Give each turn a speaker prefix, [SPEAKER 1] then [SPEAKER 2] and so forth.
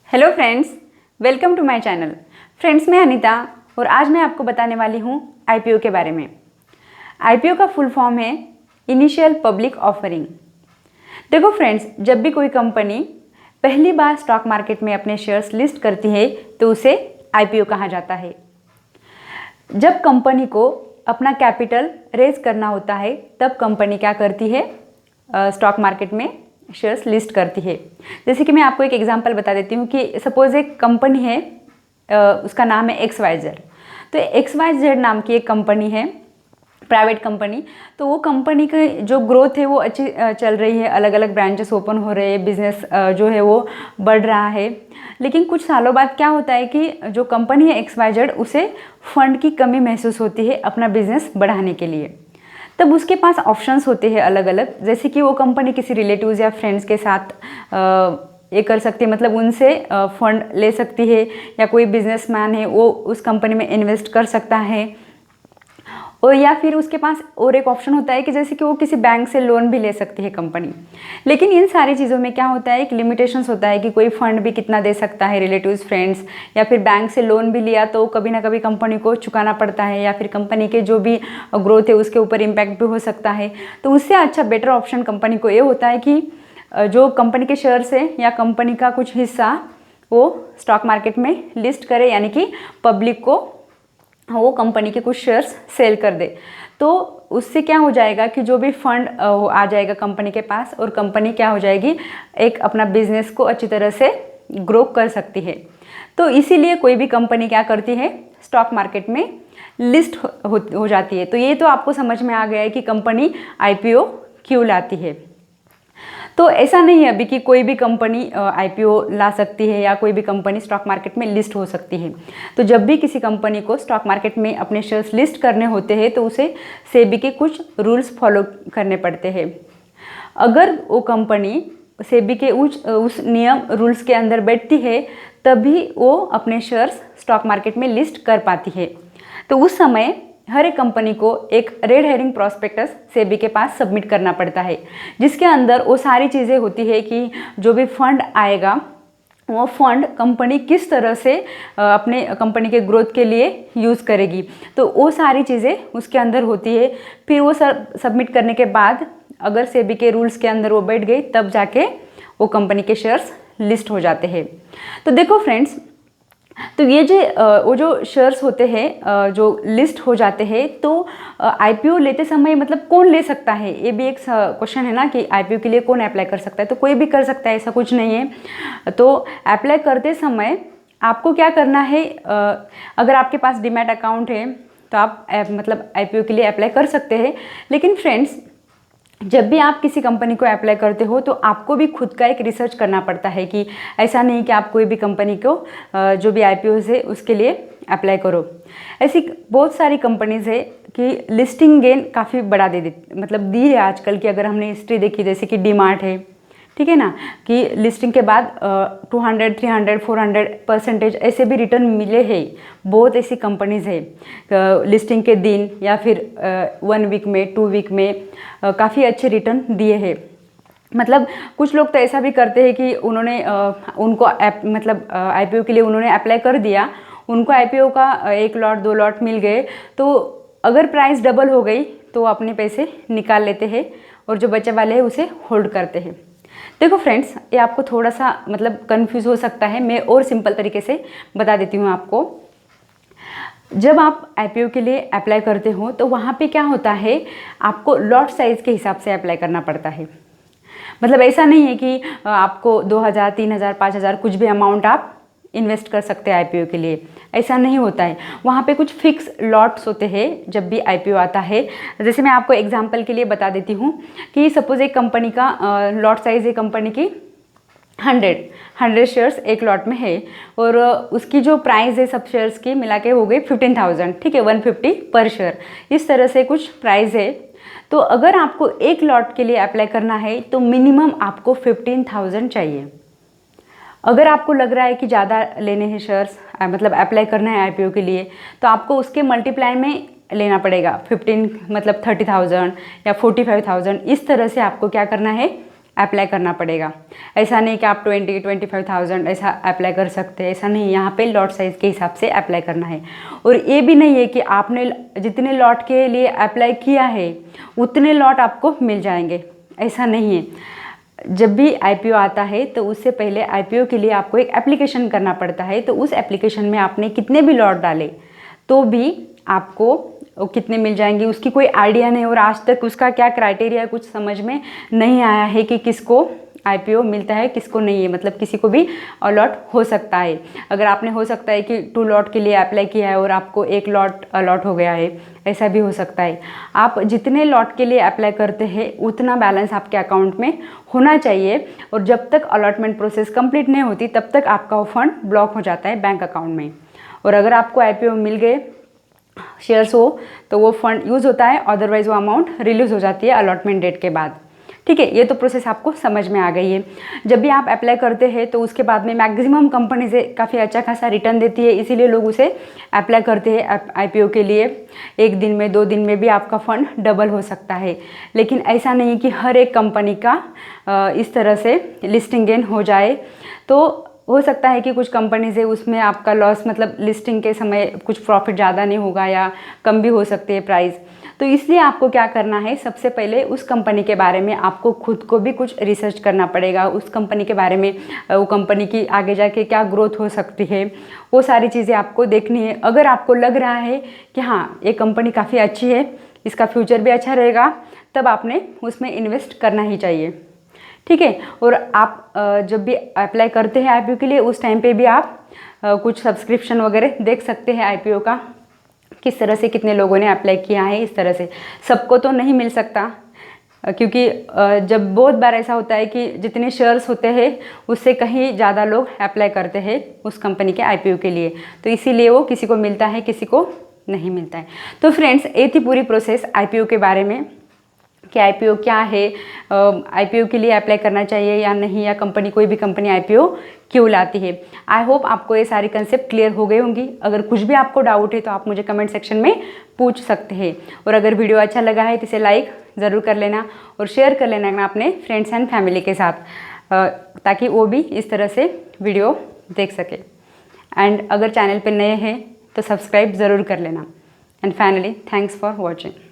[SPEAKER 1] Hello friends, welcome to my channel. Friends, मैं अनीता और आज मैं आपको बताने वाली हूँ आईपीओ के बारे में। आईपीओ का फुल फॉर्म है इनिशियल पब्लिक ऑफरिंग। देखो फ्रेंड्स, जब भी कोई कंपनी पहली बार स्टॉक मार्केट में अपने शेयर्स लिस्ट करती है तो उसे आईपीओ कहा जाता है। जब कंपनी को अपना कैपिटल रेज करना होता है तब कंपनी क्या करती है, स्टॉक मार्केट में शेयर्स लिस्ट करती है। जैसे कि मैं आपको एक एग्जांपल बता देती हूँ कि सपोज एक कंपनी है, उसका नाम है XYZ। तो XYZ नाम की एक कंपनी है, प्राइवेट कंपनी। तो वो कंपनी का जो ग्रोथ है वो अच्छी चल रही है, अलग अलग ब्रांचेस ओपन हो रहे हैं, बिजनेस जो है वो बढ़ रहा है। लेकिन कुछ सालों बाद क्या होता है कि जो कंपनी है XYZ, उसे फंड की कमी महसूस होती है अपना बिजनेस बढ़ाने के लिए। तब उसके पास ऑप्शंस होते हैं अलग अलग, जैसे कि वो कंपनी किसी रिलेटिव्स या फ्रेंड्स के साथ ये कर सकती है, मतलब उनसे फंड ले सकती है, या कोई बिजनेसमैन है वो उस कंपनी में इन्वेस्ट कर सकता है। और या फिर उसके पास और एक ऑप्शन होता है कि जैसे कि वो किसी बैंक से लोन भी ले सकती है कंपनी। लेकिन इन सारी चीज़ों में क्या होता है, एक लिमिटेशंस होता है कि कोई फंड भी कितना दे सकता है, रिलेटिव्स, फ्रेंड्स, या फिर बैंक से लोन भी लिया तो कभी ना कभी कंपनी को चुकाना पड़ता है, या फिर कंपनी के जो भी ग्रोथ है उसके ऊपर इम्पैक्ट भी हो सकता है। तो उससे अच्छा बेटर ऑप्शन कंपनी को ये होता है कि जो कंपनी के शेयर्स है या कंपनी का कुछ हिस्सा वो स्टॉक मार्केट में लिस्ट करे, यानी कि पब्लिक को वो कंपनी के कुछ शेयर्स सेल कर दे। तो उससे क्या हो जाएगा कि जो भी फंड आ जाएगा कंपनी के पास, और कंपनी क्या हो जाएगी, एक अपना बिजनेस को अच्छी तरह से ग्रो कर सकती है। तो इसीलिए कोई भी कंपनी क्या करती है, स्टॉक मार्केट में लिस्ट हो जाती है। तो ये तो आपको समझ में आ गया है कि कंपनी आईपीओ क्यों लाती है। तो ऐसा नहीं है अभी कि कोई भी कंपनी आईपीओ ला सकती है या कोई भी कंपनी स्टॉक मार्केट में लिस्ट हो सकती है। तो जब भी किसी कंपनी को स्टॉक मार्केट में अपने शेयर्स लिस्ट करने होते हैं तो उसे सेबी के कुछ रूल्स फॉलो करने पड़ते हैं। अगर वो कंपनी सेबी के उस नियम रूल्स के अंदर बैठती है तभी वो अपने शेयर्स स्टॉक मार्केट में लिस्ट कर पाती है। तो उस समय हर एक कंपनी को एक रेड हेरिंग प्रॉस्पेक्टस सेबी के पास सबमिट करना पड़ता है, जिसके अंदर वो सारी चीज़ें होती है कि जो भी फंड आएगा वो फंड कंपनी किस तरह से अपने कंपनी के ग्रोथ के लिए यूज़ करेगी। तो वो सारी चीज़ें उसके अंदर होती है। फिर वो सबमिट करने के बाद अगर सेबी के रूल्स के अंदर वो बैठ गई तब जाके वो कंपनी के शेयर्स लिस्ट हो जाते हैं। तो देखो फ्रेंड्स, तो ये वो जो शेयर्स होते हैं जो लिस्ट हो जाते हैं, तो आईपीओ लेते समय मतलब कौन ले सकता है, ये भी एक क्वेश्चन है ना कि आईपीओ के लिए कौन अप्लाई कर सकता है। तो कोई भी कर सकता है, ऐसा कुछ नहीं है। तो अप्लाई करते समय आपको क्या करना है, अगर आपके पास डीमैट अकाउंट है तो आप मतलब आईपीओ के लिए अप्लाई कर सकते हैं। लेकिन फ्रेंड्स, जब भी आप किसी कंपनी को अप्लाई करते हो तो आपको भी खुद का एक रिसर्च करना पड़ता है कि ऐसा नहीं कि आप कोई भी कंपनी को जो भी आईपीओ है उसके लिए अप्लाई करो। ऐसी बहुत सारी कंपनीज़ है कि लिस्टिंग गेन काफ़ी बढ़ा मतलब दी है आजकल की। अगर हमने हिस्ट्री देखी, जैसे कि डीमार्ट है, ठीक है ना, कि लिस्टिंग के बाद 200, 300, 400% ऐसे भी रिटर्न मिले हैं। बहुत ऐसी कंपनीज़ है लिस्टिंग के दिन या फिर 1 वीक में, 2 वीक में काफ़ी अच्छे रिटर्न दिए हैं। मतलब कुछ लोग तो ऐसा भी करते हैं कि उन्होंने उनको मतलब आईपीओ के लिए उन्होंने अप्लाई कर दिया, उनको आईपीओ का 1 लॉट 2 लॉट मिल गए, तो अगर प्राइस डबल हो गई तो अपने पैसे निकाल लेते हैं और जो बचे वाले हैं उसे होल्ड करते हैं। देखो फ्रेंड्स, ये आपको थोड़ा सा मतलब कंफ्यूज हो सकता है, मैं और सिंपल तरीके से बता देती हूँ आपको। जब आप आईपीओ के लिए अप्लाई करते हो तो वहाँ पे क्या होता है, आपको लॉट साइज़ के हिसाब से अप्लाई करना पड़ता है। मतलब ऐसा नहीं है कि आपको 2000, 3000, 5000 कुछ भी अमाउंट आप इन्वेस्ट कर सकते हैं आईपीओ के लिए, ऐसा नहीं होता है। वहाँ पे कुछ फिक्स लॉट्स होते हैं जब भी आईपीओ आता है। जैसे मैं आपको एग्जांपल के लिए बता देती हूँ कि सपोज एक कंपनी का लॉट साइज़ है कंपनी की 100 शेयर्स एक लॉट में है, और उसकी जो प्राइस है सब शेयर्स की मिला के हो गई 15,000, ठीक है, 150 पर शेयर, इस तरह से कुछ प्राइस है। तो अगर आपको एक लॉट के लिए अप्लाई करना है तो मिनिमम आपको 15,000 चाहिए। अगर आपको लग रहा है कि ज़्यादा लेने हैं शेयर्स, मतलब अप्लाई करना है आईपीओ के लिए, तो आपको उसके मल्टीप्लाई में लेना पड़ेगा 15, मतलब 30,000 या 45,000, इस तरह से आपको क्या करना है, अप्लाई करना पड़ेगा। ऐसा नहीं कि आप 20-25,000 ऐसा अप्लाई कर सकते हैं, ऐसा नहीं। यहाँ पे लॉट साइज़ के हिसाब से अप्लाई करना है। और ये भी नहीं है कि आपने जितने लॉट के लिए अप्लाई किया है उतने लॉट आपको मिल जाएंगे, ऐसा नहीं है। जब भी IPO आता है तो उससे पहले IPO के लिए आपको एक एप्लीकेशन करना पड़ता है। तो उस एप्लीकेशन में आपने कितने भी लॉट डाले तो भी आपको कितने मिल जाएंगे उसकी कोई आइडिया नहीं। और आज तक उसका क्या क्राइटेरिया है कुछ समझ में नहीं आया है कि किसको IPO मिलता है किसको नहीं है। मतलब किसी को भी अलॉट हो सकता है। अगर आपने हो सकता है कि 2 लॉट के लिए अप्लाई किया है और आपको 1 लॉट अलॉट हो गया है, ऐसा भी हो सकता है। आप जितने लॉट के लिए अप्लाई करते हैं उतना बैलेंस आपके अकाउंट में होना चाहिए। और जब तक अलॉटमेंट प्रोसेस कंप्लीट नहीं होती तब तक आपका वो फंड ब्लॉक हो जाता है बैंक अकाउंट में। और अगर आपको IPO मिल गए शेयर्स हो तो वो फंड यूज़ होता है, अदरवाइज वो अमाउंट रिलीज़ हो जाती है अलॉटमेंट डेट के बाद। ठीक है, ये तो प्रोसेस आपको समझ में आ गई है। जब भी आप अप्लाई करते हैं तो उसके बाद में मैक्सिमम कंपनी से काफ़ी अच्छा खासा रिटर्न देती है, इसीलिए लोग उसे अप्लाई करते हैं IPO के लिए। 1 दिन में 2 दिन में भी आपका फ़ंड डबल हो सकता है। लेकिन ऐसा नहीं कि हर एक कंपनी का इस तरह से लिस्टिंग गेन हो जाए। तो हो सकता है कि कुछ कंपनी से उसमें आपका लॉस, मतलब लिस्टिंग के समय कुछ प्रॉफिट ज़्यादा नहीं होगा या कम भी हो सकती है प्राइस। तो इसलिए आपको क्या करना है, सबसे पहले उस कंपनी के बारे में आपको खुद को भी कुछ रिसर्च करना पड़ेगा। उस कंपनी के बारे में, वो कंपनी की आगे जाके क्या ग्रोथ हो सकती है, वो सारी चीज़ें आपको देखनी है। अगर आपको लग रहा है कि हाँ ये कंपनी काफ़ी अच्छी है, इसका फ्यूचर भी अच्छा रहेगा, तब आपने उसमें इन्वेस्ट करना ही चाहिए। ठीक है। और आप जब भी अप्लाई करते हैं IPO के लिए उस टाइम पे भी आप कुछ सब्सक्रिप्शन वगैरह देख सकते हैं IPO का, किस तरह से कितने लोगों ने अप्लाई किया है। इस तरह से सबको तो नहीं मिल सकता, क्योंकि जब बहुत बार ऐसा होता है कि जितने शेयर्स होते हैं उससे कहीं ज़्यादा लोग अप्लाई करते हैं उस कंपनी के IPO के लिए, तो इसीलिए वो किसी को मिलता है किसी को नहीं मिलता है। तो फ्रेंड्स, ये थी पूरी प्रोसेस IPO के बारे में कि IPO क्या है, IPO के लिए अप्लाई करना चाहिए या नहीं, या कंपनी कोई भी कंपनी IPO क्यों लाती है। आई होप आपको ये सारी कंसेप्ट क्लियर हो गई होंगी। अगर कुछ भी आपको डाउट है तो आप मुझे कमेंट सेक्शन में पूछ सकते हैं। और अगर वीडियो अच्छा लगा है तो इसे लाइक ज़रूर कर लेना और शेयर कर लेना अपने फ्रेंड्स एंड फैमिली के साथ, ताकि वो भी इस तरह से वीडियो देख सके। एंड अगर चैनल पर नए हैं तो सब्सक्राइब ज़रूर कर लेना। And finally, thanks for watching.